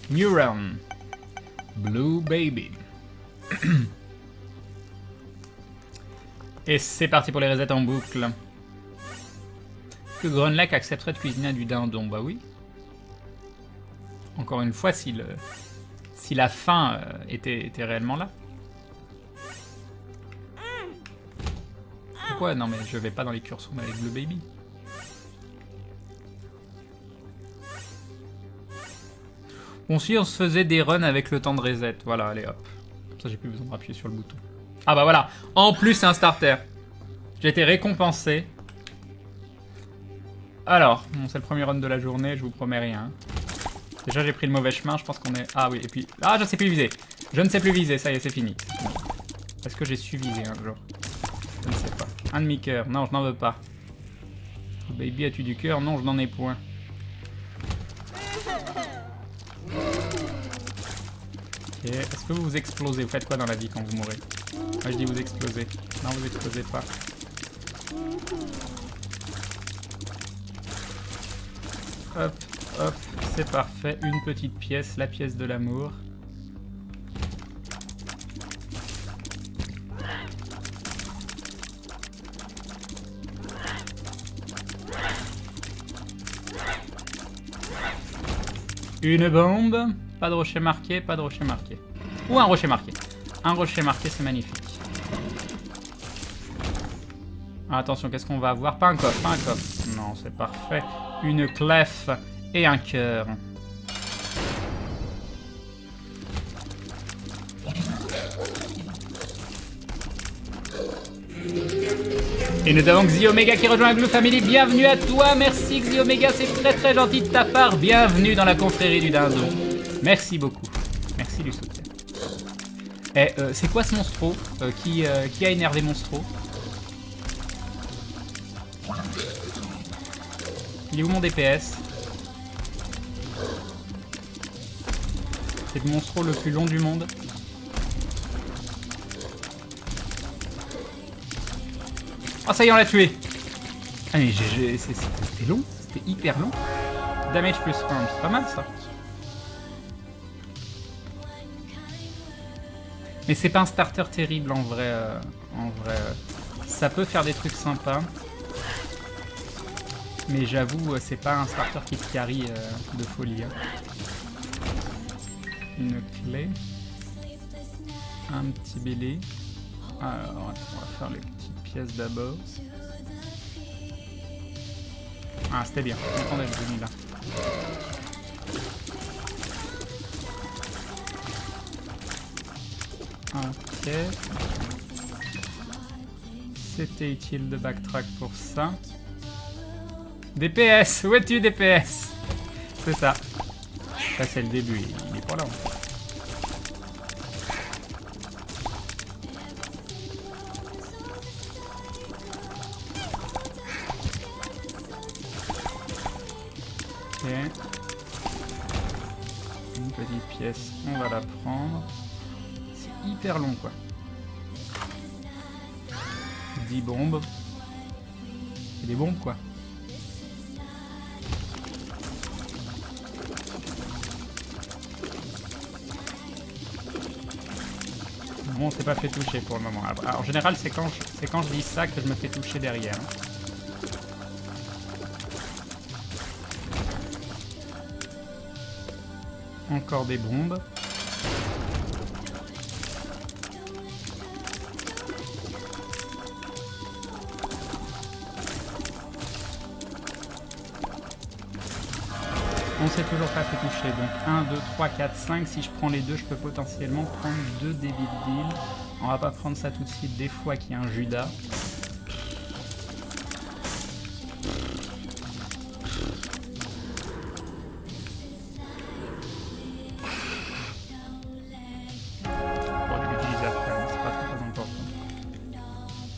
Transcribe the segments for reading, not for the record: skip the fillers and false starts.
Neuron. Blue Baby. Et c'est parti pour les resets en boucle. Que Grunlech accepterait de cuisiner du dindon? Bah oui. Encore une fois, si la faim était réellement là. Pourquoi? Non mais je vais pas dans les cursons avec Blue Baby. Bon, si on se faisait des runs avec le temps de reset. Voilà, allez hop. Comme ça j'ai plus besoin d'appuyer sur le bouton. Ah bah voilà. En plus c'est un starter. J'ai été récompensé. Alors, bon, c'est le premier run de la journée, je vous promets rien. Déjà j'ai pris le mauvais chemin, je pense qu'on est... Ah oui, et puis... Ah, je ne sais plus viser. Je ne sais plus viser, ça y est, c'est fini. Est-ce que j'ai su viser un jour? Je ne sais pas. Un demi-cœur, non, je n'en veux pas. Baby, as-tu du cœur? Non, je n'en ai point. Ok, est-ce que vous explosez? Vous faites quoi dans la vie quand vous mourrez? Moi je dis vous explosez. Non, vous explosez pas. Hop, hop, c'est parfait. Une petite pièce, la pièce de l'amour. Une bombe. Pas de rocher marqué, pas de rocher marqué. Ou un rocher marqué. Un rocher marqué, c'est magnifique. Ah, attention, qu'est-ce qu'on va avoir? Pas un coffre, pas un coffre. Non, c'est parfait. Une clef et un cœur. Et nous avons Xiomega qui rejoint la Glue Family. Bienvenue à toi, merci Xiomega, c'est très très gentil de ta part. Bienvenue dans la confrérie du dindon. Merci beaucoup, merci du soutien. Eh, c'est quoi ce monstro qui a énervé monstro? Il est où mon DPS? C'est le monstro le plus long du monde. Oh ça y est, on l'a tué. Ah mais c'était long, c'était hyper long. Damage plus 1, c'est pas mal ça. Mais c'est pas un starter terrible en vrai. Ça peut faire des trucs sympas. Mais j'avoue, c'est pas un starter qui te carry de folie. Hein. Une clé. Un petit bélé. Alors, on va faire les petites pièces d'abord. Ah, c'était bien. Je suis content d'être venu là. Ok. C'était utile de backtrack pour ça. DPS, où es-tu DPS? C'est ça. Ça c'est le début, il est pas là. Ok. Une petite pièce, on va la prendre. C'est hyper long quoi. 10 bombes. C'est des bombes quoi. Bon, on s'est pas fait toucher pour le moment. Alors, en général, c'est quand je dis ça que je me fais toucher derrière. Encore des bombes. On s'est toujours pas fait toucher, donc 1, 2, 3, 4, 5, si je prends les deux, je peux potentiellement prendre 2 débits de deal. On va pas prendre ça tout de suite, des fois qu'il y a un Judas.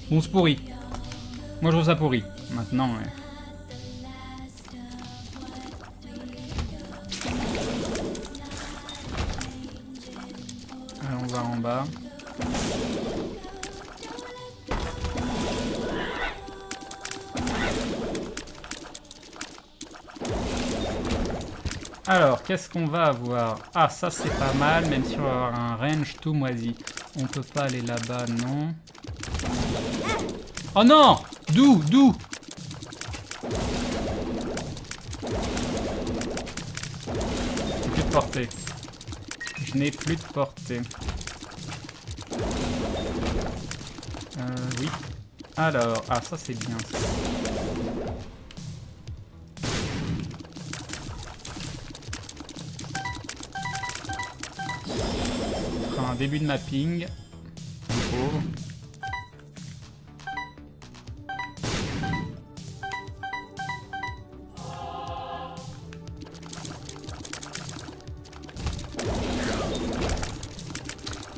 Bon, c'est pourri. Moi je trouve ça pourri. Maintenant, ouais. Allez, on va en bas. Alors, qu'est-ce qu'on va avoir? Ah, ça c'est pas mal, même si on va avoir un range tout moisi. On peut pas aller là-bas, non. Oh non! D'où? D'où? J'ai plus de portée. Je n'ai plus de portée. Oui. Alors, ah ça c'est bien ça. Un début de mapping. Pauvre.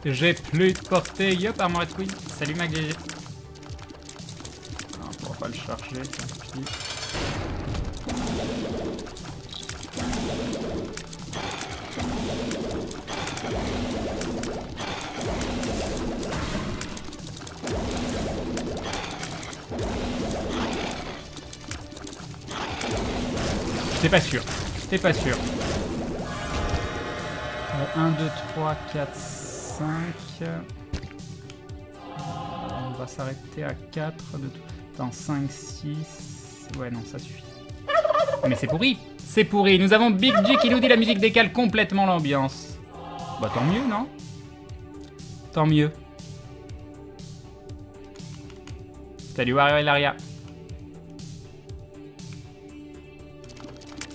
J'ai plus de portée. Yop, armoire de couilles. Salut ma GG. On pourra pas le charger, tant pis. J'étais pas sûr. J'étais pas sûr. 1, 2, 3, 4, 5. On va s'arrêter à 4 de tout. Attends, 5, 6. Ouais, non, ça suffit. Mais c'est pourri. C'est pourri. Nous avons Big G qui nous dit la musique décale complètement l'ambiance. Bah tant mieux, non? Tant mieux. Salut Wario et Laria.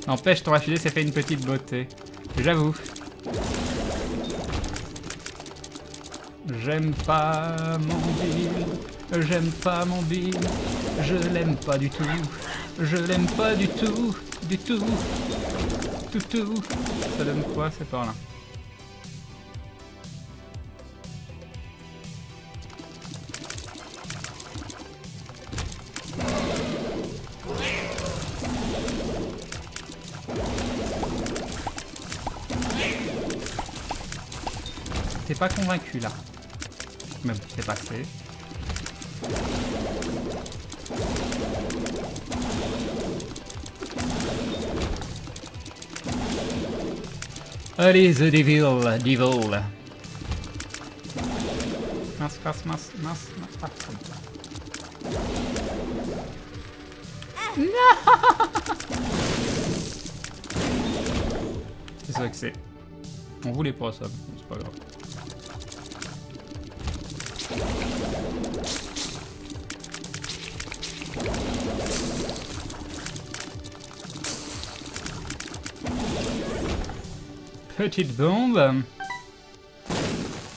N'empêche, ton HUD s'est fait une petite beauté. J'avoue. J'aime pas mon build. J'aime pas mon build. Je l'aime pas du tout. Je l'aime pas du tout. Du tout. Tout. Ça donne quoi? C'est par là. T'es pas convaincu là. Même si c'est passé. Allez, The Devil. Mince. Ah, non. C'est ça que c'est. On voulait pas ça, c'est pas grave. Petite bombe.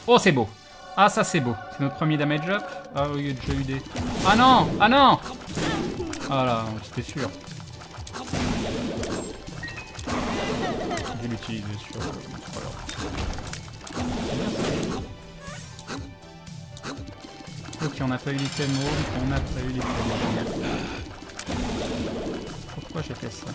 Oh, c'est beau. Ah, ça, c'est beau. C'est notre premier damage up. Ah oui, il y a déjà eu des... Ah non! Ah non! Ah là, c'était sûr. Je vais l'utiliser sur... Ok, on n'a pas eu l'item haut. On n'a pas eu l'item haut. Pourquoi j'ai fait ça?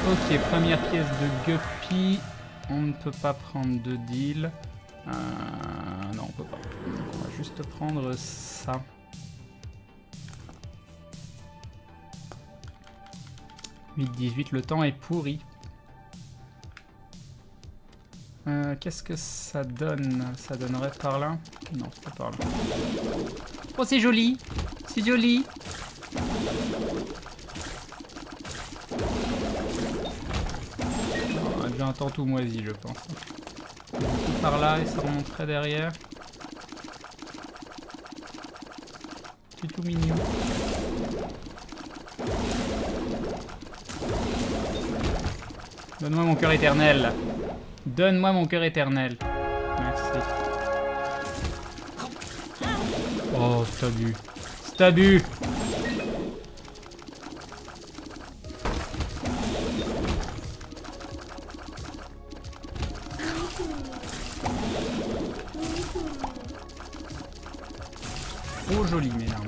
Ok, première pièce de Guppy. On ne peut pas prendre de deal. Non, on peut pas. On va juste prendre ça. « 8-18, le temps est pourri. » Qu'est-ce que ça donne? Ça donnerait par là? Non, c'est pas par là. Oh, c'est joli! C'est joli! J'ai un temps tout moisi, je pense. Par là, et ça remonterait derrière. C'est tout mignon. Donne-moi mon cœur éternel. Donne-moi mon cœur éternel. Merci. Oh, c'est abus. C'est abus. Trop joli, mes larmes.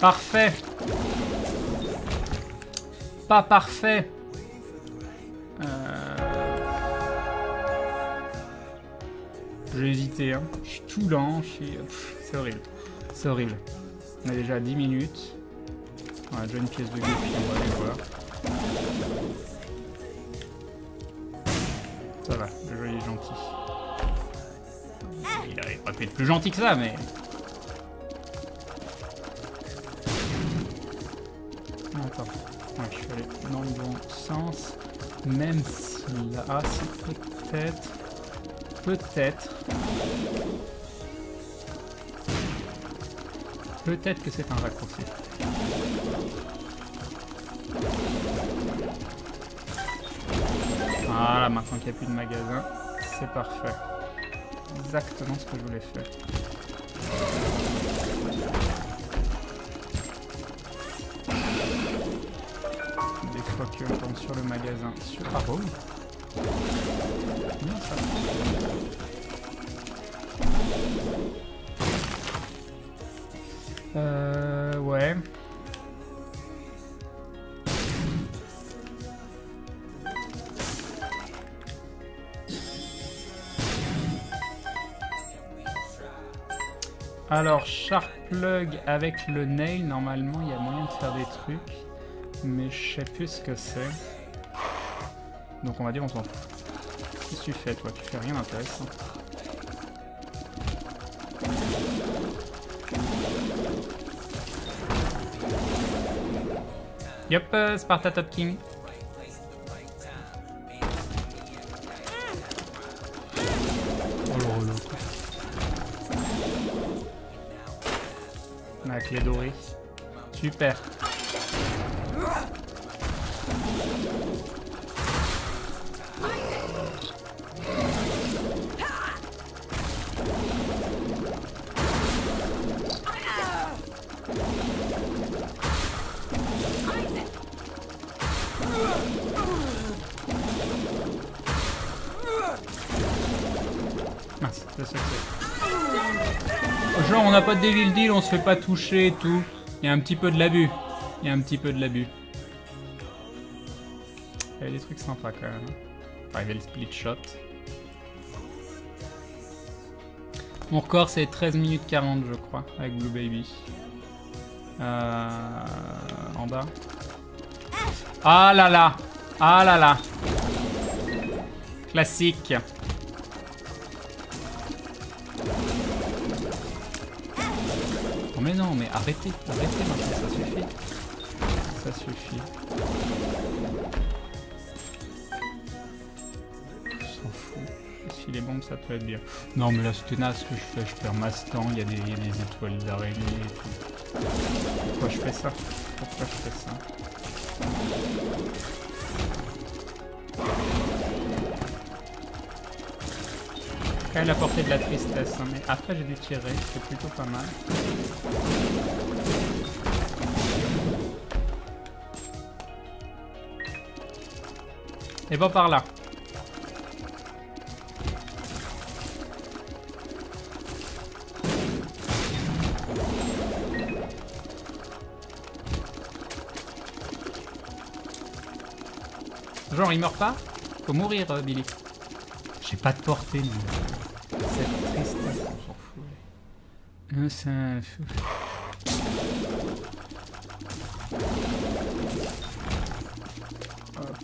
Parfait. Pas parfait. J'ai hésité, hein. Je suis tout lent, c'est horrible. C'est horrible. On est déjà à 10 minutes. On a déjà une pièce de guépille, on va aller voir. Ça va, le jeu est gentil. Il n'aurait pas pu être plus gentil que ça, mais... Attends, ouais, je suis allé dans le bon sens. Même si là... Ah, c'est peut-être... Peut-être que c'est un raccourci. Voilà, maintenant qu'il n'y a plus de magasin, c'est parfait. Exactement ce que je voulais faire. Des fois qu'on tombe sur le magasin, sur... Ah bon. Bien ça. Ouais. Alors, Sharp Plug avec le nail, normalement il y a moyen de faire des trucs, mais je sais plus ce que c'est. Donc on va dire on s'en fout. Qu'est-ce que tu fais toi? Tu fais rien d'intéressant. Yep, Sparta Top King. La clé dorée. Super. Mince, c'est ça que c'est. Genre on n'a pas de Devil Deal, on se fait pas toucher et tout. Il y a un petit peu de l'abus. Il y a un petit peu de l'abus. Il y a des trucs sympas quand même. Enfin, il y avait le split shot. Mon record c'est 13 minutes 40 je crois avec Blue Baby. En bas. Ah là là. Ah là là. Classique. Oh mais non, mais arrêtez, arrêtez maintenant, ça suffit. Ça suffit. On s'en fout. Si les bombes ça peut être bien. Non mais là c'était naze ce que je fais, je perds ma stand, il y a des étoiles d'araignée et tout. Pourquoi je fais ça? Pourquoi je fais ça? Quand même la portée de la tristesse, hein, mais après j'ai dû tirer, c'est plutôt pas mal. Et bon par là. Genre il meurt pas? Faut mourir Billy. J'ai pas de portée non. Cette tristesse, on s'en fout. C'est un fou. Hop.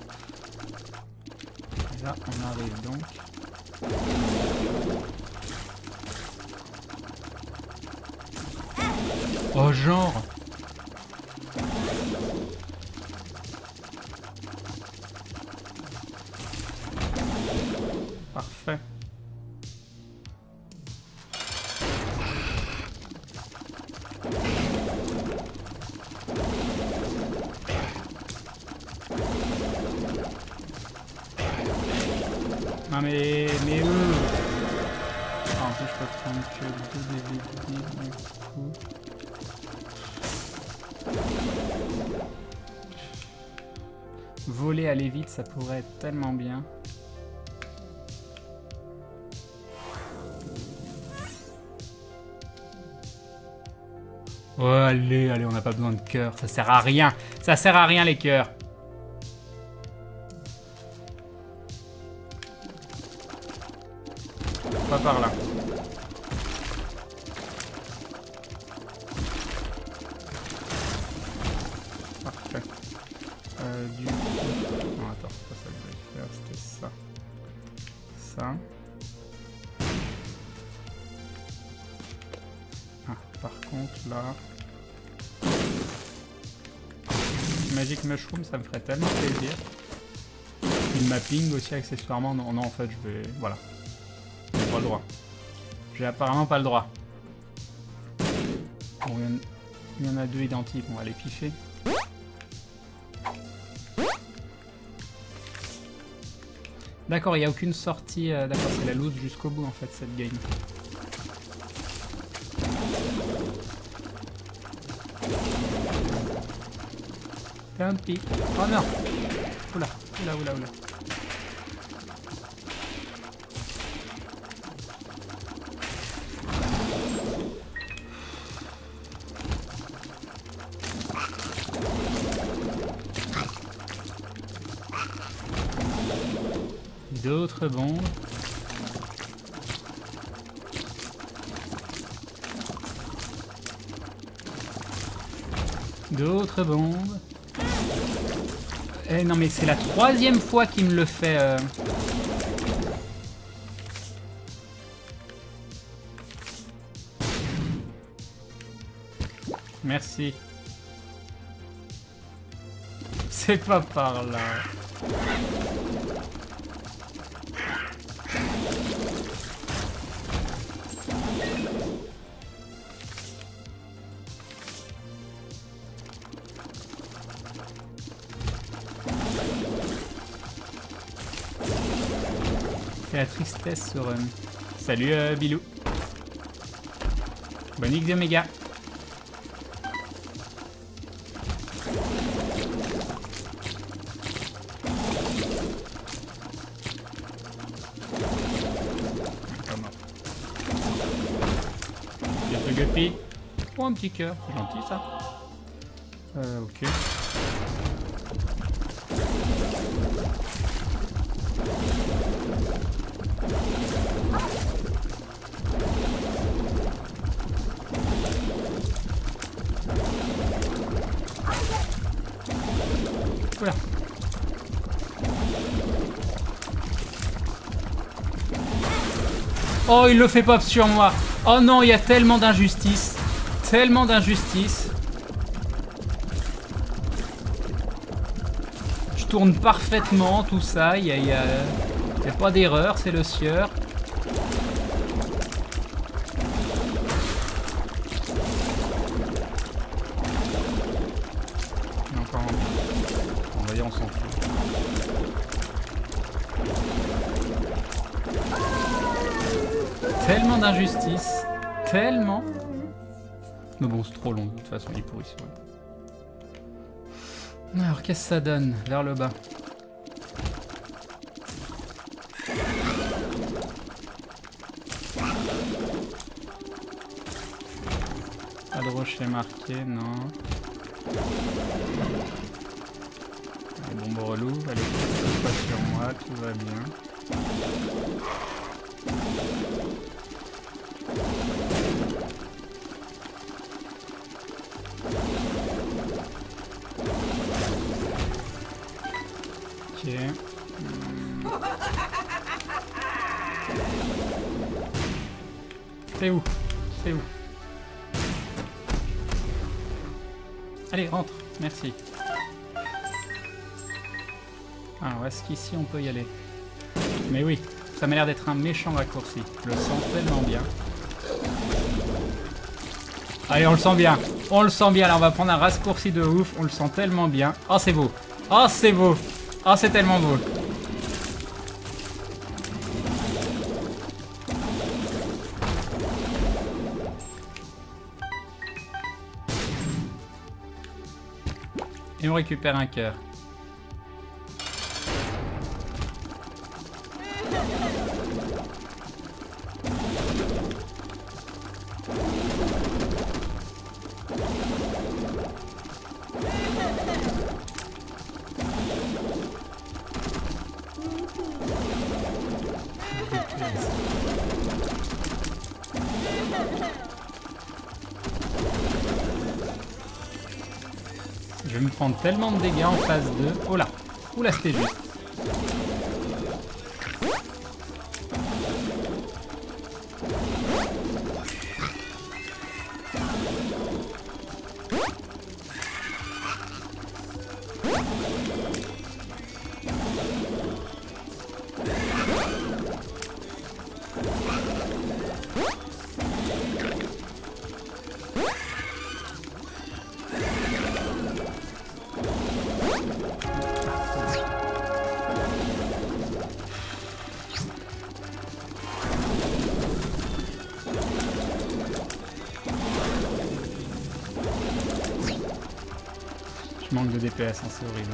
Là, on arrive donc. Oh, genre! Parfait. Non mais où? Ah, en plus je peux prendre que 2 DVD du coup. Voler aller vite ça pourrait être tellement bien. Oh, allez, allez, on n'a pas besoin de cœur. Ça sert à rien. Ça sert à rien, les cœurs. Pas par là. Parfait. Du coup... Non, attends, c'est pas ça que je voulais faire, c'était ça. Ça. Ah, par contre, là... Magic Mushroom, ça me ferait tellement plaisir. Une mapping aussi, accessoirement. Non, non, en fait, je vais... Voilà. J'ai pas le droit. J'ai apparemment pas le droit. Bon, il y en a deux identiques, on va les piffer. D'accord, il n'y a aucune sortie. D'accord, c'est la loose jusqu'au bout en fait cette game. Tant pis. Oh non. Oula, oula, oula, oula. D'autres bombes. D'autres bombes. Eh non mais c'est la troisième fois qu'il me le fait. Merci. C'est pas par là. C'est la tristesse ce run. Salut Bilou. Bonne X Omega. Quelques guppies. Oh, un petit cœur. C'est gentil ça. Ok. Voilà. Oh, il le fait pop sur moi. Oh non, il y a tellement d'injustice. Tellement d'injustice. Je tourne parfaitement, tout ça. Il y a pas d'erreur, c'est le sieur. On s'en fout. Tellement d'injustice. Tellement. Mais bon, c'est trop long. De toute façon, il est pourri. Alors, qu'est-ce que ça donne? Vers le bas. Pas de rocher marqué, non. Bombe relou, allez, pas sur moi, tout va bien. Ok. C'est où? C'est où? Allez, rentre, merci. Alors, est-ce qu'ici on peut y aller? Mais oui, ça m'a l'air d'être un méchant raccourci. Je le sens tellement bien. Allez, on le sent bien. On le sent bien. Là, on va prendre un raccourci de ouf. On le sent tellement bien. Oh, c'est beau. Oh, c'est beau. Oh, c'est tellement beau. Et on récupère un cœur. DPS. Je vais me prendre tellement de dégâts en phase 2. Oh là. Oula, c'était juste. Je manque de DPS, hein, c'est horrible.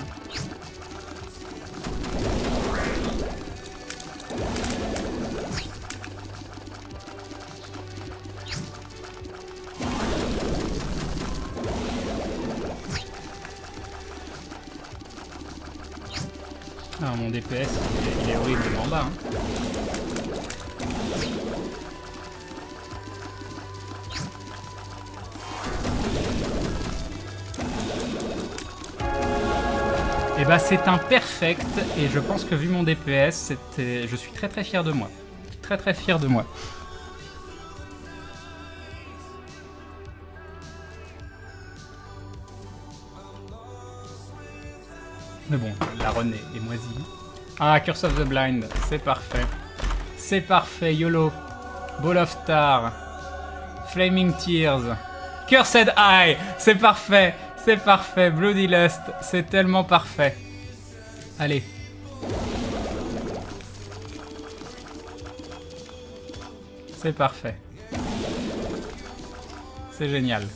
Ah, mon DPS, il est horriblement bas. Hein. Et bah c'est un perfect, et je pense que vu mon DPS, je suis très très fier de moi. Très très fier de moi. Mais bon, la run est moisie. Ah, Curse of the Blind, c'est parfait. C'est parfait, YOLO. Ball of Tar. Flaming Tears. Cursed Eye, c'est parfait. C'est parfait, Bloody Lust, c'est tellement parfait. Allez. C'est parfait. C'est génial.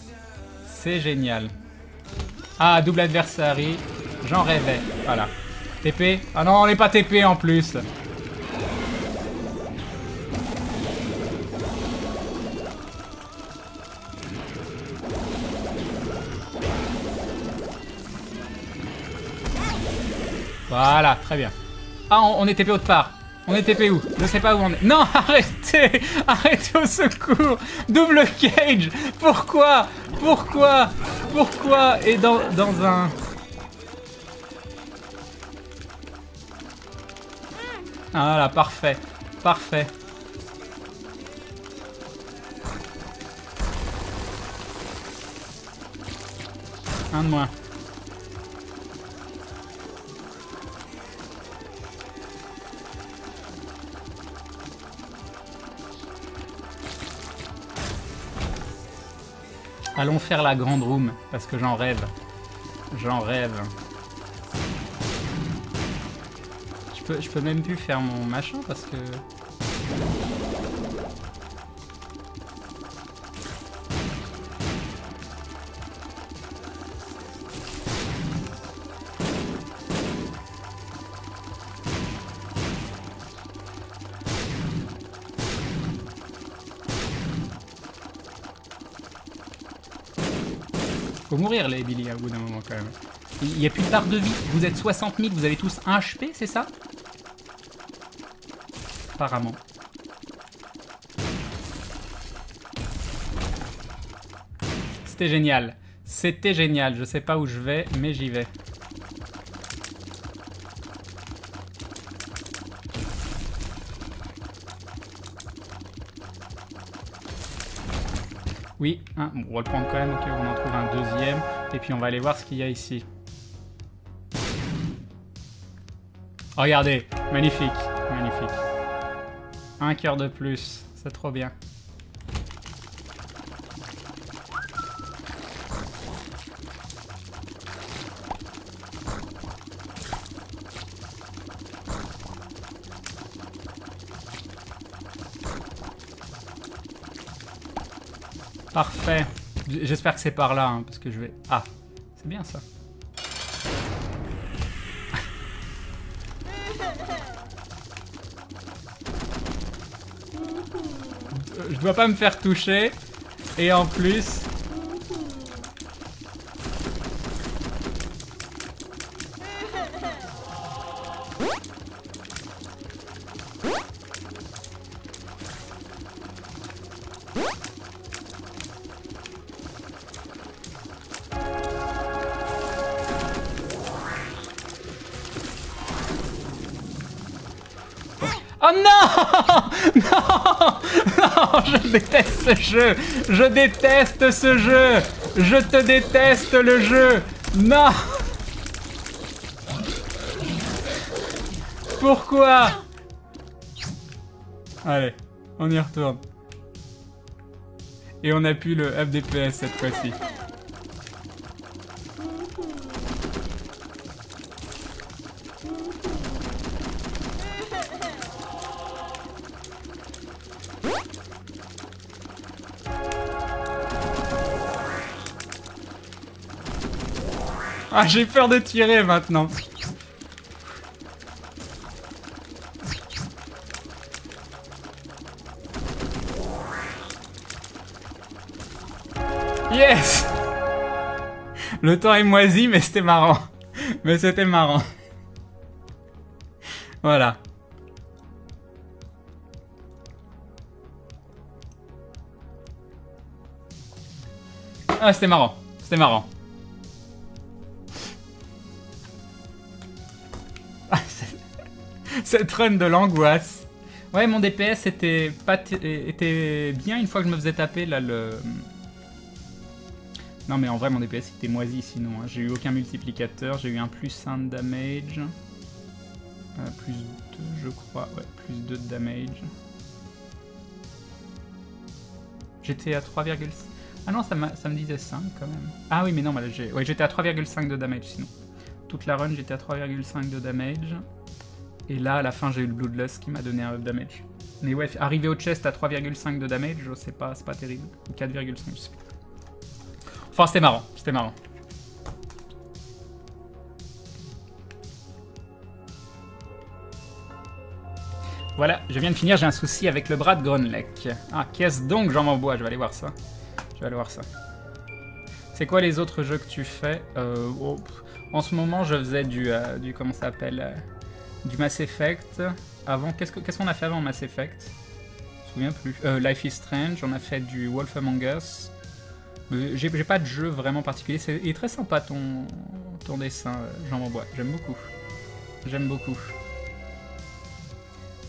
C'est génial. Ah, double adversary. J'en rêvais. Voilà. TP. Ah non, on n'est pas TP en plus. Voilà, très bien. Ah, on est TP autre part. On est TP où? Je sais pas où on est. Non, arrêtez! Arrêtez au secours! Double cage! Pourquoi? Pourquoi? Pourquoi? Et dans un... Ah là, parfait. Parfait. Un de moins. Allons faire la grande room, parce que j'en rêve. J'en rêve. Je peux même plus faire mon machin, parce que... Faut mourir les Billy au bout d'un moment quand même. Il n'y a plus de barre de vie. Vous êtes 60 000, vous avez tous 1 HP, c'est ça? Apparemment. C'était génial. C'était génial. Je sais pas où je vais, mais j'y vais. Oui, hein, bon, on va le prendre quand même, ok, on en trouve un deuxième, et puis on va aller voir ce qu'il y a ici. Oh, regardez, magnifique, magnifique. Un cœur de plus, c'est trop bien. Parfait. J'espère que c'est par là, hein, parce que je vais... Ah, c'est bien ça. Je dois pas me faire toucher. Et en plus... Oh non! Non! Non! Je déteste ce jeu! Je déteste ce jeu! Je te déteste le jeu! Non! Pourquoi? Allez, on y retourne. Et on a pu le up DPS cette fois-ci. Ah, j'ai peur de tirer maintenant. Yes! Le temps est moisi, mais c'était marrant. Mais c'était marrant. Voilà. Ah, c'était marrant. C'était marrant. Cette run de l'angoisse. Ouais, mon DPS était bien une fois que je me faisais taper là le... Non mais en vrai mon DPS était moisi sinon. Hein. J'ai eu aucun multiplicateur, j'ai eu un +1 de damage. Plus 2 je crois, ouais, plus 2 de damage. J'étais à 3,5. Ah non, ça me disait 5 quand même. Ah oui mais non, bah, j'étais à 3,5 de damage sinon. Toute la run j'étais à 3,5 de damage. Et là, à la fin, j'ai eu le Bloodlust qui m'a donné un up damage. Mais ouais, arrivé au chest à 3,5 de damage, c'est pas terrible. 4,5, je sais plus. Enfin, c'était marrant, c'était marrant. Voilà, je viens de finir, j'ai un souci avec le bras de Grunlech. Ah, qu'est-ce donc, j'en m'envoie, je vais aller voir ça. Je vais aller voir ça. C'est quoi les autres jeux que tu fais? Oh, en ce moment, je faisais du comment ça s'appelle du Mass Effect. Avant, qu'est-ce qu'on a fait avant Mass Effect? Je me souviens plus. Life is Strange, on a fait du Wolf Among Us. J'ai pas de jeu vraiment particulier. Il est très sympa ton dessin, Jean Mambois. J'aime beaucoup. J'aime beaucoup.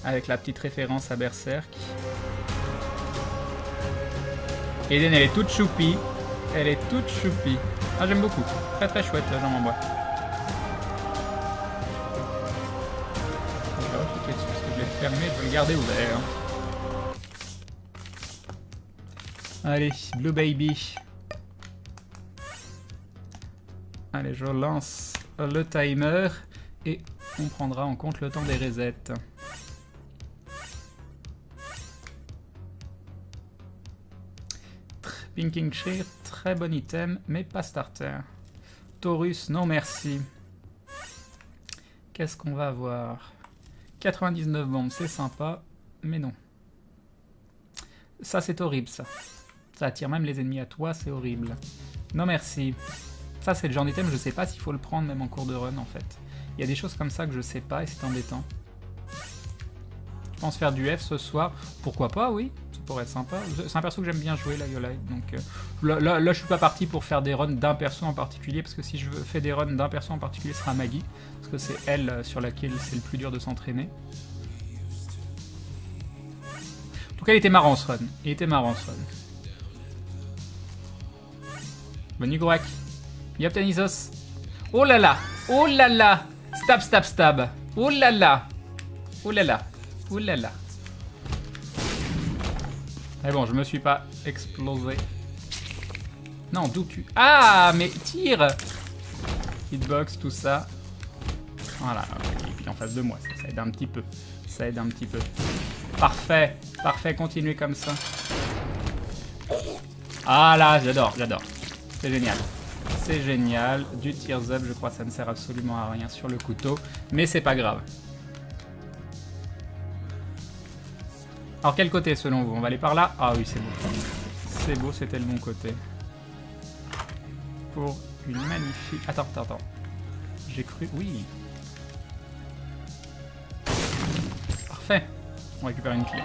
Avec la petite référence à Berserk. Eden, elle est toute choupie. Elle est toute choupie. Ah, j'aime beaucoup. Très très chouette, Jean Mambois. Fermé, je vais le garder ouvert. Allez, Blue Baby. Allez, je lance le timer et on prendra en compte le temps des resets. Pinking Shear, très bon item, mais pas starter. Taurus, non merci. Qu'est-ce qu'on va avoir? 99 bombes, c'est sympa, mais non. Ça, c'est horrible, ça. Ça attire même les ennemis à toi, c'est horrible. Non, merci. Ça, c'est le genre d'item, je sais pas s'il faut le prendre même en cours de run, en fait. Il y a des choses comme ça que je sais pas et c'est embêtant. Je pense faire du F ce soir. Pourquoi pas, oui. Ça pourrait être sympa. C'est un perso que j'aime bien jouer, la Yolite. Donc là, je suis pas parti pour faire des runs d'un perso en particulier, parce que si je fais des runs d'un perso en particulier, ce sera Maggie. Parce que c'est elle sur laquelle c'est le plus dur de s'entraîner. En tout cas, il était marrant ce run. Il était marrant ce run. Bonne nuit, Gorak. Yop, Tanisos. Oh là là. Oh là là. Stab, stab, stab. Oh là là. Oh là là. Oh là là. Mais bon, je me suis pas explosé. Non, d'où tu... Ah, mais tire. Hitbox, tout ça. Voilà, et puis en face de moi, ça aide un petit peu. Ça aide un petit peu. Parfait, parfait, continuez comme ça. Ah là, j'adore, j'adore. C'est génial. C'est génial. Du tears up, je crois que ça ne sert absolument à rien sur le couteau. Mais c'est pas grave. Alors quel côté selon vous? On va aller par là? Ah oui, c'est beau. C'est beau, c'était le bon côté. Pour une magnifique... Attends. J'ai cru... Oui. Parfait. On récupère une clé.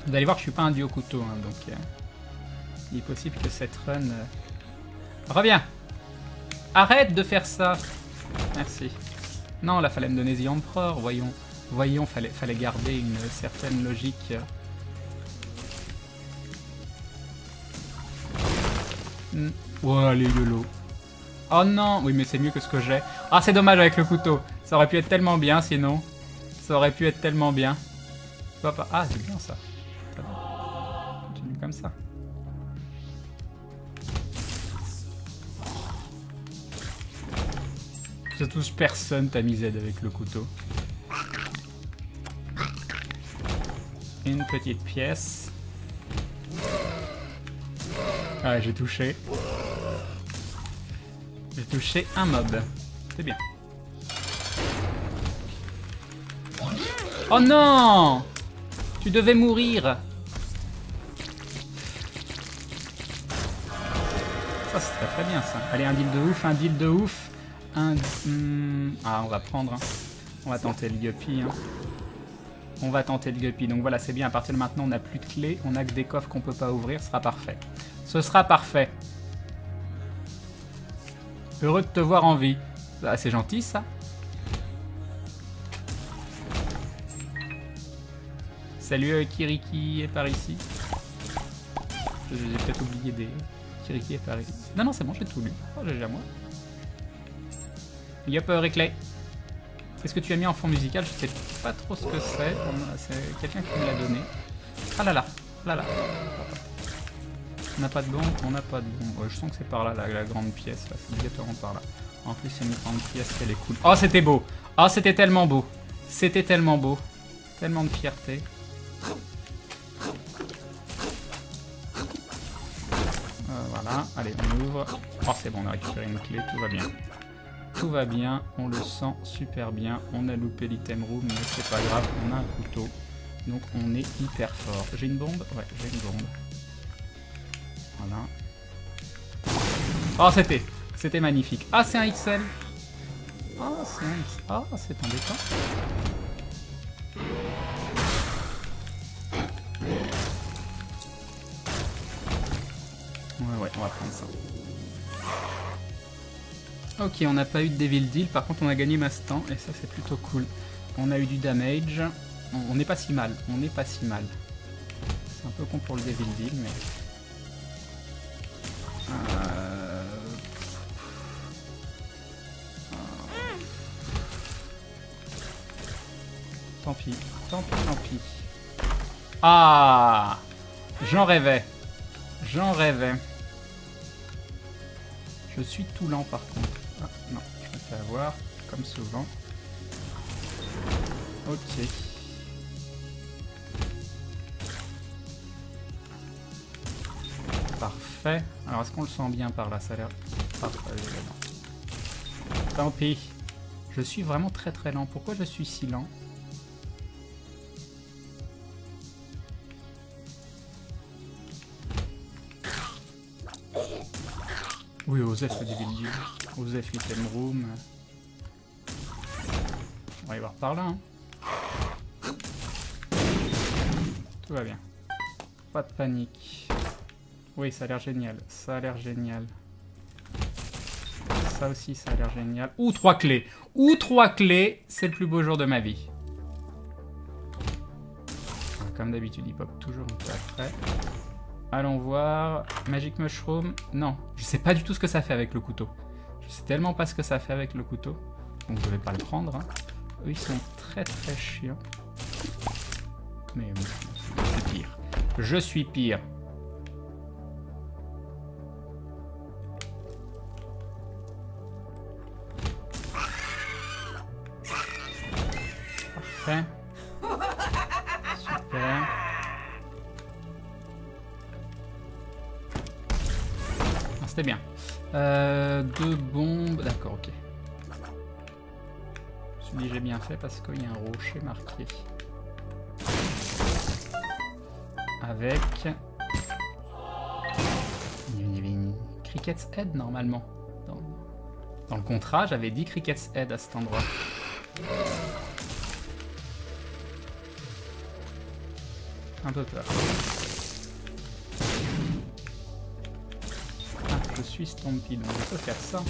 Vous allez voir que je suis pas un dieu au couteau, hein, donc... il est possible que cette run... Reviens! Arrête de faire ça! Merci. Non, là, fallait me donner The Emperor, voyons. Voyons, fallait garder une certaine logique. Oh, allez, YOLO. Oh non, oui, mais c'est mieux que ce que j'ai. Ah, c'est dommage avec le couteau. Ça aurait pu être tellement bien, sinon. Ça aurait pu être tellement bien. Papa. Ah, c'est bien ça. Ça va. Continue comme ça. Ça touche personne, t'as mis Z avec le couteau. Une petite pièce. Ah, j'ai touché. J'ai touché un mob. C'est bien. Oh non! Tu devais mourir. Ça, c'est très très bien ça. Allez, un deal de ouf, un deal de ouf. Ah, on va prendre. Hein. On va tenter le guppy. Hein. On va tenter le guppy. Donc voilà, c'est bien. À partir de maintenant, on n'a plus de clés. On n'a que des coffres qu'on peut pas ouvrir. Ce sera parfait. Ce sera parfait. Heureux de te voir en vie. Ah, c'est gentil ça. Salut Kiriki est par ici. J'ai peut-être oublié des... Kiriki est par ici. Non, non, c'est bon, j'ai tout lu. Oh, j'ai déjà moi. Yup, Reclay. Qu'est-ce que tu as mis en fond musical? Je sais pas trop ce que c'est. C'est quelqu'un qui me l'a donné. Ah là là, là là. On n'a pas de bombe, on n'a pas de bombe. Ouais, je sens que c'est par là, la grande pièce. C'est obligatoirement par là. En plus, c'est une grande pièce, elle est cool. Oh, c'était beau. Oh, c'était tellement beau. C'était tellement beau. Tellement de fierté. Voilà, allez, on ouvre. Oh, c'est bon, on a récupéré une clé, tout va bien. Tout va bien, on le sent super bien. On a loupé l'item room, mais c'est pas grave, on a un couteau. Donc on est hyper fort. J'ai une bombe? Ouais, j'ai une bombe. Voilà. Oh, c'était magnifique. Ah, c'est un XL. Ah, c'est un XL. Ah, c'est embêtant. Ouais, on va prendre ça. Ok, on n'a pas eu de Devil Deal, par contre on a gagné Mastan, et ça c'est plutôt cool. On a eu du damage, on n'est pas si mal, on n'est pas si mal. C'est un peu con pour le Devil Deal, mais... Tant pis, tant pis, tant pis. Ah! J'en rêvais. J'en rêvais. Je suis tout lent par contre. Ah non, je me fais avoir, comme souvent. Ok. Parfait. Alors est-ce qu'on le sent bien par là? Ça a l'air parfait. Tant pis. Je suis vraiment très très lent. Pourquoi je suis si lent? Oui, Osef le Devil Deal. Osef l'item room. On va y voir par là. Hein. Tout va bien. Pas de panique. Oui, ça a l'air génial. Ça a l'air génial. Ça aussi, ça a l'air génial. Ouh, 3 clés. Ouh, 3 clés. C'est le plus beau jour de ma vie. Comme d'habitude, il pop toujours un peu après. Allons voir. Magic Mushroom. Non, je sais pas du tout ce que ça fait avec le couteau. Je sais tellement pas ce que ça fait avec le couteau. Donc je vais pas le prendre. Hein. Eux, ils sont très très chiants. Mais je suis pire. Je suis pire. Parfait. Super. C'était bien. 2 bombes. D'accord, ok. Je me suis dit j'ai bien fait parce qu'il y a un rocher marqué. Avec... Il y avait une Cricket's Head normalement. Dans le contrat, j'avais dit Cricket's Head à cet endroit. Un peu peur. Je suis Stompy, donc je peux faire ça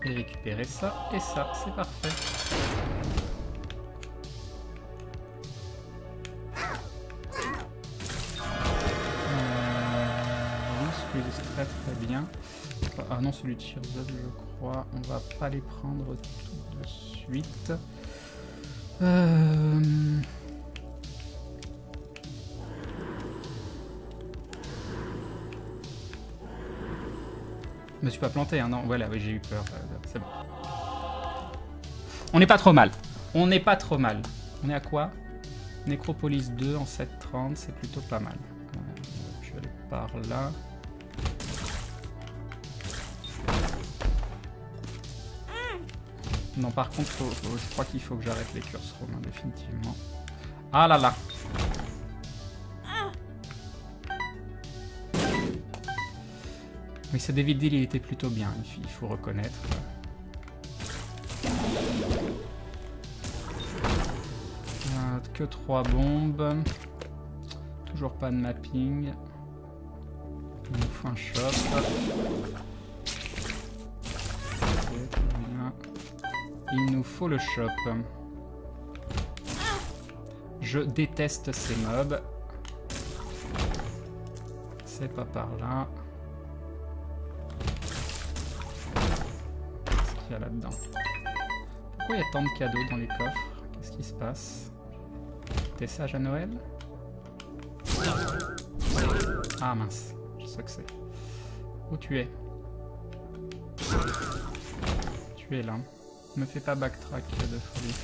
et récupérer ça et ça, c'est parfait. Très très bien. Ah non, celui de Shirzad, je crois. On va pas les prendre tout de suite. Je me suis pas planté, hein, non. Voilà, oui, j'ai eu peur. C'est bon. On n'est pas trop mal. On n'est pas trop mal. On est à quoi? Nécropolis 2 en 7.30, c'est plutôt pas mal. Je vais aller par là. Non, par contre, je crois qu'il faut que j'arrête les curses romains, définitivement. Ah là là. Oui, ce Devil Deal, il était plutôt bien, il faut reconnaître. Que 3 bombes. Toujours pas de mapping. Il nous faut un shop. Il nous faut le shop. Je déteste ces mobs. C'est pas par là. Qu'est-ce qu'il y a là-dedans? Pourquoi il y a tant de cadeaux dans les coffres? Qu'est-ce qui se passe? T'es sage à Noël? Ah mince, je sais que c'est. Où tu es? Tu es là. Me fais pas backtrack de folie.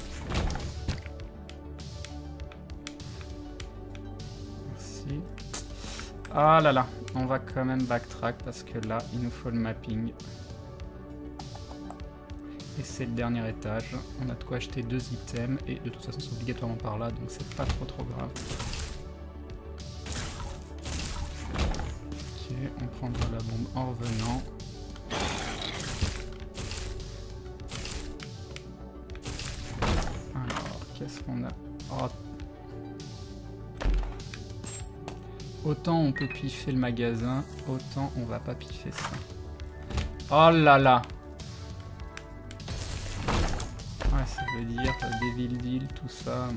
Merci. Ah là là, on va quand même backtrack parce que là, il nous faut le mapping. Et c'est le dernier étage. On a de quoi acheter 2 items et de toute façon c'est obligatoirement par là, donc c'est pas trop grave. Ok, on prendra la bombe en revenant. Qu'est-ce qu'on a? Oh. Autant on peut piffer le magasin, autant on va pas piffer ça. Oh là là! Ouais, ça veut dire Devil Deal, tout ça.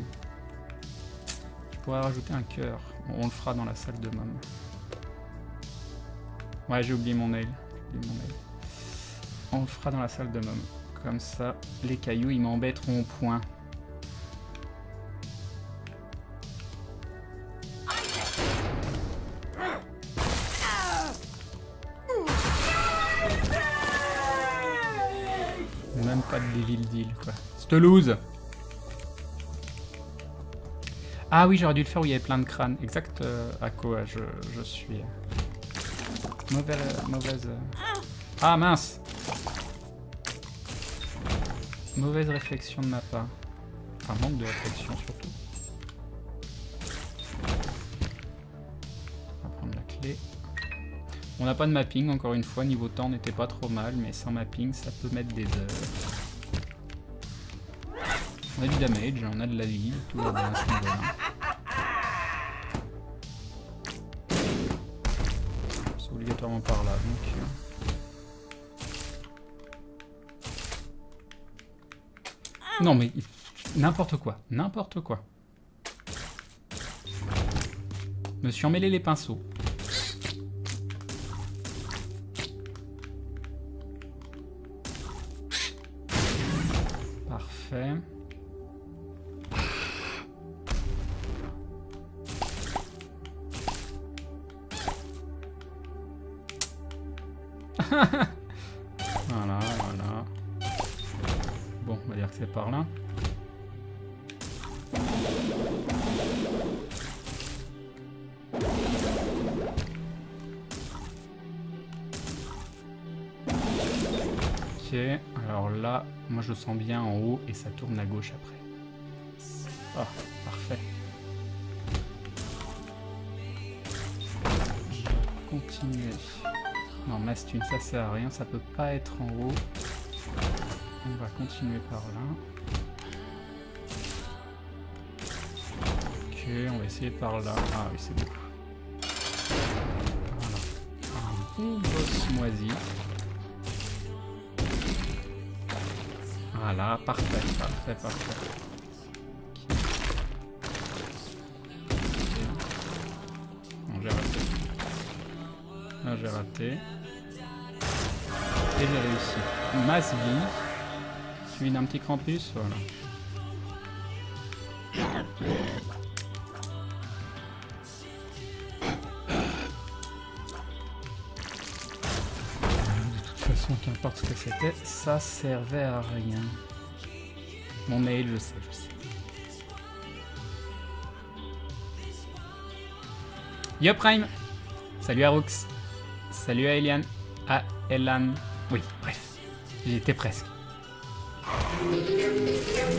Je pourrais rajouter un cœur. Bon, on le fera dans la salle de mom. Ouais, j'ai oublié mon nail. On le fera dans la salle de mom. Comme ça, les cailloux, ils m'embêteront au point. Même pas de Devil Deal, quoi. Cette loose. Ah oui, j'aurais dû le faire où il y avait plein de crânes. Exact, à quoi je suis. Mauvaise... Ah mince! Mauvaise réflexion de ma part. Enfin, manque de réflexion surtout. On va prendre la clé. On n'a pas de mapping, encore une fois, niveau temps n'était pas trop mal, mais sans mapping ça peut mettre des heures. On a du damage, on a de la vie, tout va bien à ce niveau-là. C'est obligatoirement par là, donc... Non mais... N'importe quoi, n'importe quoi. Me suis emmêlé les pinceaux. Parfait. Voilà, voilà. Bon, on va dire que c'est par là. Ok, alors là, moi je sens bien en haut et ça tourne à gauche après. Ah, parfait. Je vais continuer. Non, Mastune, ça sert à rien, ça peut pas être en haut. On va continuer par là. Ok, on va essayer par là. Ah oui, c'est beau. Voilà. Un bon boss moisi. Voilà, parfait, parfait, parfait. Non, j'ai raté. Là, j'ai raté. Et j'ai réussi. Masse vie. Suivi d'un petit Krampus, voilà. De toute façon, qu'importe ce que c'était, ça servait à rien. Mon mail, je sais, je sais. Yo Prime. Salut Arux. Salut à Eliane. À Elan. Oui, bref. J'y étais presque.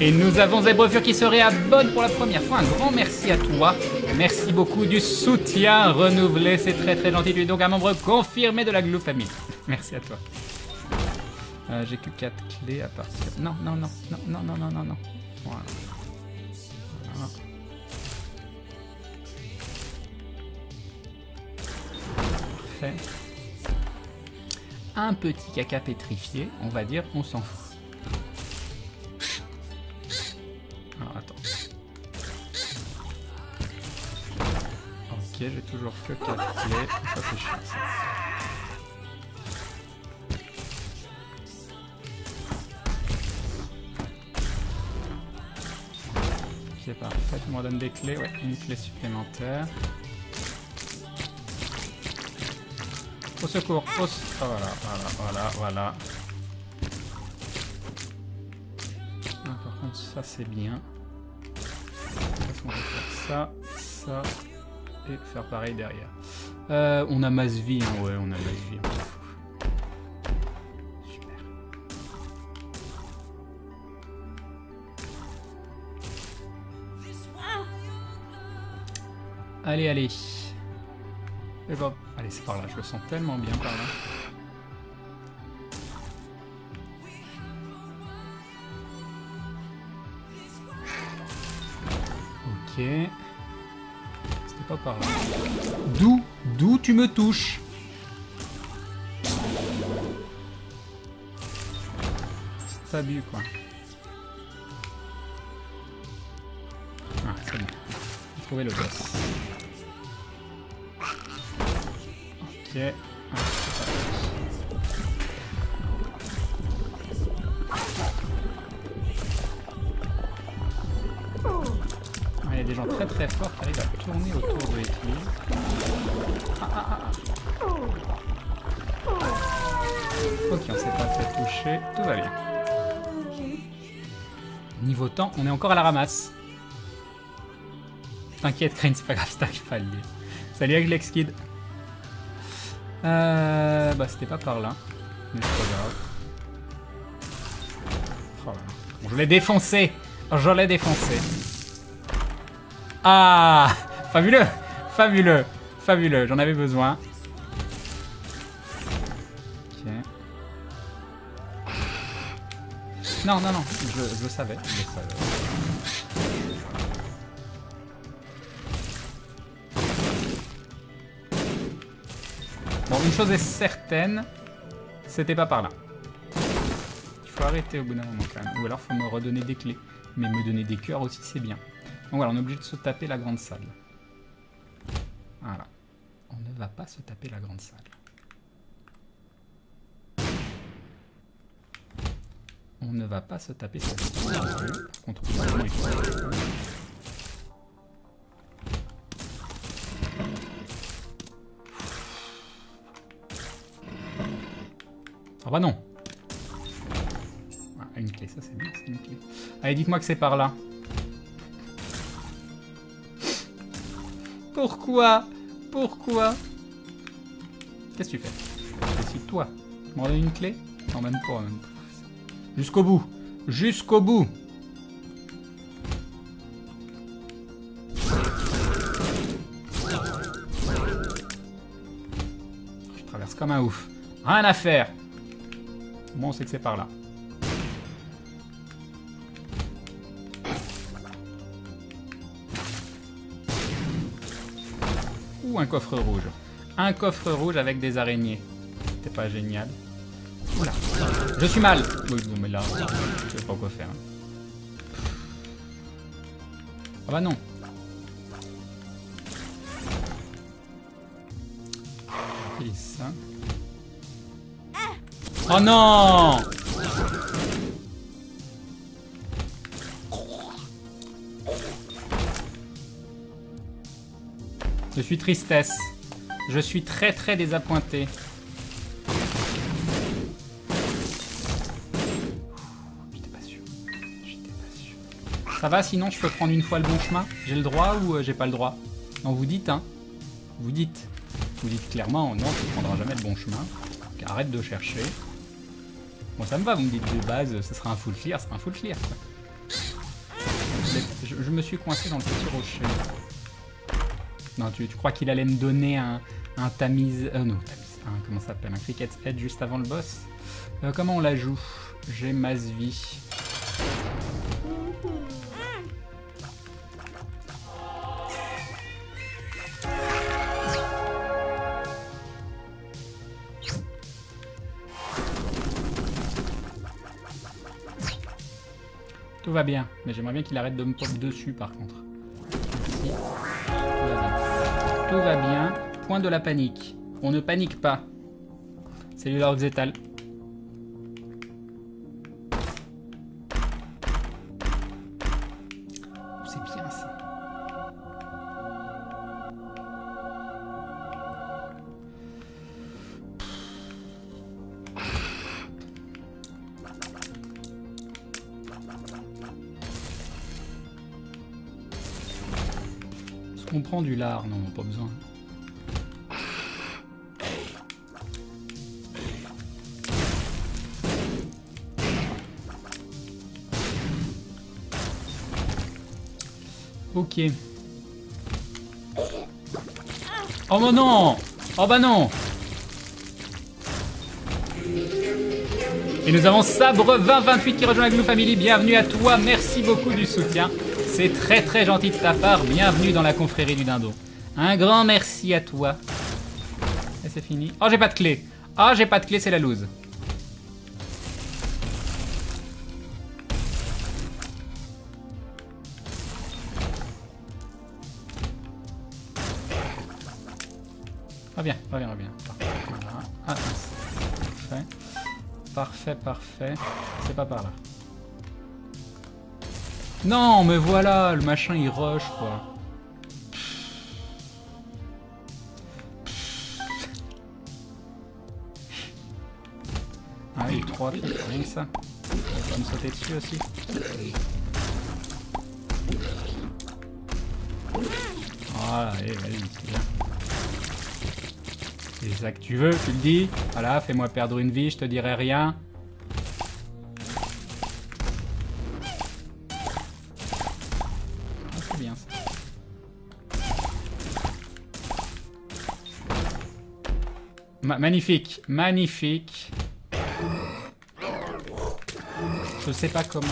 Et nous avons Zebrefur qui se réabonne pour la première fois. Un grand merci à toi. Merci beaucoup du soutien renouvelé. C'est très très gentil. Tu es donc un membre confirmé de la Glue Family. Merci à toi. J'ai que 4 clés à partir. Non, non, non, non, non, non, non, non, non. Voilà. Voilà. Parfait. Un petit caca pétrifié, on va dire, on s'en fout. Alors attends. Ok, j'ai toujours que 4 clés. Ça c'est chiant ça. Ok, parfait. Tu me donne des clés. Ouais, une clé supplémentaire. Au secours, au secours. Oh, voilà, voilà, voilà, voilà. Ah, par contre, ça c'est bien. On va faire ça, ça, et faire pareil derrière. On a masse vie, hein, ouais, on a masse vie. Super. Allez, allez. Et bah, allez, c'est par là, je le sens tellement bien par là. Ok. C'était pas par là. D'où tu me touches? C'est abus, quoi. Ah, c'est bon. J'ai trouvé le boss. Ok. Ah, il y a des gens très très forts qui arrivent à tourner autour de l'équilibre. Ok, on s'est pas fait toucher, tout va bien. Niveau temps, on est encore à la ramasse. T'inquiète, Crane, c'est pas grave, t'arrives pas à le dire. Salut Aglex Kid. Bah c'était pas par là, mais c'est pas grave. Oh là là. Bon, je l'ai défoncé. Je l'ai défoncé. Ah, fabuleux, fabuleux, fabuleux. J'en avais besoin. Ok. Non, non, non. Je le savais. Je le savais. Bon, une chose est certaine, c'était pas par là. Il faut arrêter au bout d'un moment quand même. Ou alors il faut me redonner des clés. Mais me donner des cœurs aussi, c'est bien. Donc voilà, on est obligé de se taper la grande salle. Voilà. On ne va pas se taper la grande salle. On ne va pas se taper cette salle. Par contre, il faut... Ah bah non. Ah, une clé, ça c'est bien, c'est une clé. Allez, dites-moi que c'est par là. Pourquoi? Pourquoi? Qu'est-ce que tu fais? Décide-toi. Tu m'en donnes une clé? Non, même pas. Même pas. Jusqu'au bout. Jusqu'au bout. Je traverse comme un ouf. Rien à faire. Bon, on sait que c'est par là. Ou un coffre rouge. Un coffre rouge avec des araignées. C'était pas génial. Oula. Je suis mal. Oui, bon, mais là, je sais pas quoi faire. Ah bah non. Utilise ça. Oh non! Je suis tristesse. Je suis très très désappointé. J'étais pas sûr. J'étais pas sûr. Ça va, sinon je peux prendre une fois le bon chemin? J'ai le droit ou j'ai pas le droit? Non, vous dites, hein. Vous dites. Vous dites clairement, non, tu prendras jamais le bon chemin. Donc, arrête de chercher. Bon, ça me va, vous me dites de base, ce sera un full clear, ce sera un full clear. Quoi. Je me suis coincé dans le petit rocher. Non, tu crois qu'il allait me donner un tamise... non, tamise. Comment ça s'appelle? Un cricket head juste avant le boss. Comment on la joue? J'ai masse vie. Tout va bien, mais j'aimerais bien qu'il arrête de me pop dessus par contre. Merci. Tout va bien. Point de la panique. On ne panique pas. Salut Lord Zetal. C'est bien ça. Est-ce qu'on prend du lard? Non, pas besoin. Ok. Oh bah non! Oh bah non! Et nous avons Sabre 2028 qui rejoint la Glue Family. Bienvenue à toi, merci beaucoup du soutien. C'est très très gentil de ta part. Bienvenue dans la confrérie du dindon. Un grand merci à toi. Et c'est fini. Oh, j'ai pas de clé. Ah, j'ai pas de clé, c'est la loose. Reviens, reviens, reviens. Ah, parfait. Parfait, parfait. C'est pas par là. Non, mais voilà, le machin il rush quoi. Ah oui, 3 pieds, rien que ça. On va me sauter dessus aussi. Voilà, allez, vas-y, c'est bien. C'est ça que tu veux, tu le dis. Voilà, fais-moi perdre une vie, je te dirai rien. Ah, c'est bien ça. Magnifique, magnifique. Je sais pas comment...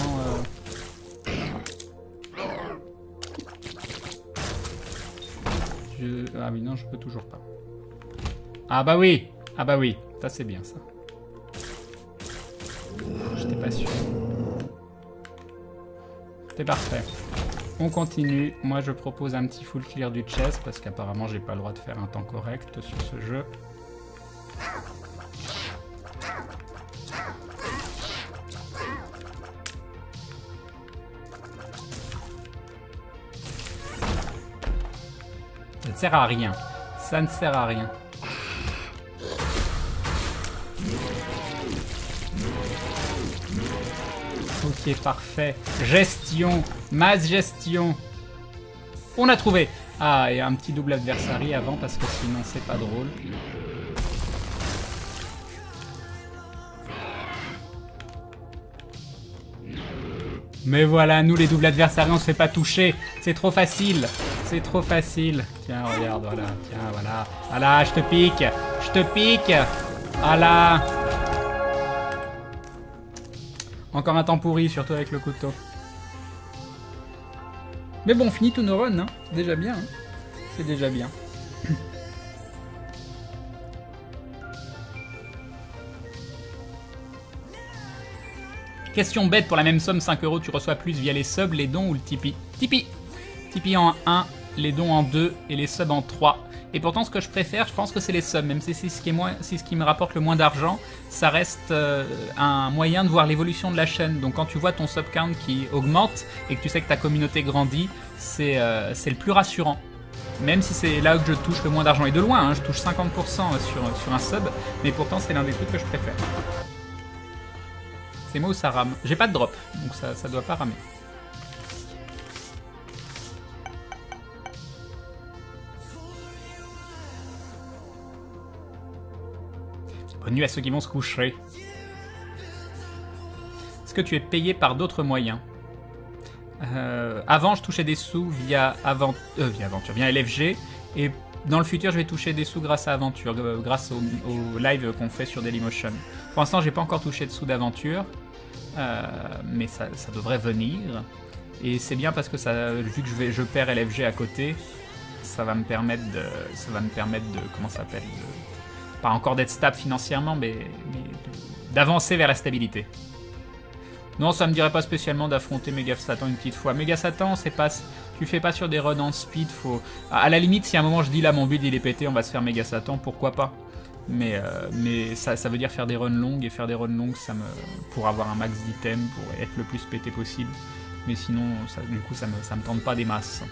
Ah oui, non, je peux toujours pas. Ah bah oui, ah bah oui, ça c'est bien ça. J'étais pas sûr. C'est parfait. On continue. Moi je propose un petit full clear du chest parce qu'apparemment j'ai pas le droit de faire un temps correct sur ce jeu. Ça ne sert à rien. Ça ne sert à rien. Ok, parfait. Gestion. Masse gestion. On a trouvé. Ah, et un petit double adversary avant parce que sinon c'est pas drôle. Mais voilà, nous les doubles adversaries on se fait pas toucher. C'est trop facile. C'est trop facile. Tiens, regarde, voilà. Tiens, voilà. Voilà, je te pique. Je te pique. Voilà. Encore un temps pourri, surtout avec le couteau. Mais bon, fini tous nos runs, hein. C'est déjà bien. Hein. C'est déjà bien. Question bête, pour la même somme, 5 €, tu reçois plus via les subs, les dons ou le Tipeee. Tipeee. Tipeee en 1, les dons en 2 et les subs en 3. Et pourtant, ce que je préfère, je pense que c'est les subs. Même si c'est ce qui me rapporte le moins d'argent, ça reste un moyen de voir l'évolution de la chaîne. Donc quand tu vois ton sub count qui augmente et que tu sais que ta communauté grandit, c'est le plus rassurant. Même si c'est là que je touche le moins d'argent. Et de loin, hein, je touche 50% sur un sub, mais pourtant c'est l'un des trucs que je préfère. C'est moi où ça rame. J'ai pas de drop, donc ça doit pas ramer. Bonne nuit à ceux qui vont se coucher. Est-ce que tu es payé par d'autres moyens? Avant, je touchais des sous via LFG, et dans le futur, je vais toucher des sous grâce à Aventure, grâce au live qu'on fait sur Dailymotion. Pour l'instant, j'ai pas encore touché de sous d'Aventure, mais ça devrait venir. Et c'est bien parce que vu que je perds LFG à côté, ça va me permettre de, comment ça s'appelle, pas encore d'être stable financièrement, mais d'avancer vers la stabilité. Non, ça me dirait pas spécialement d'affronter Mega Satan une petite fois. Mega Satan, c'est pas, tu fais pas sur des runs en speed, faut... À la limite, si à un moment je dis là mon build il est pété, on va se faire Mega Satan, pourquoi pas. Mais ça veut dire faire des runs longues, et faire des runs longues, pour avoir un max d'items, pour être le plus pété possible. Mais sinon, du coup, ça me tente pas des masses.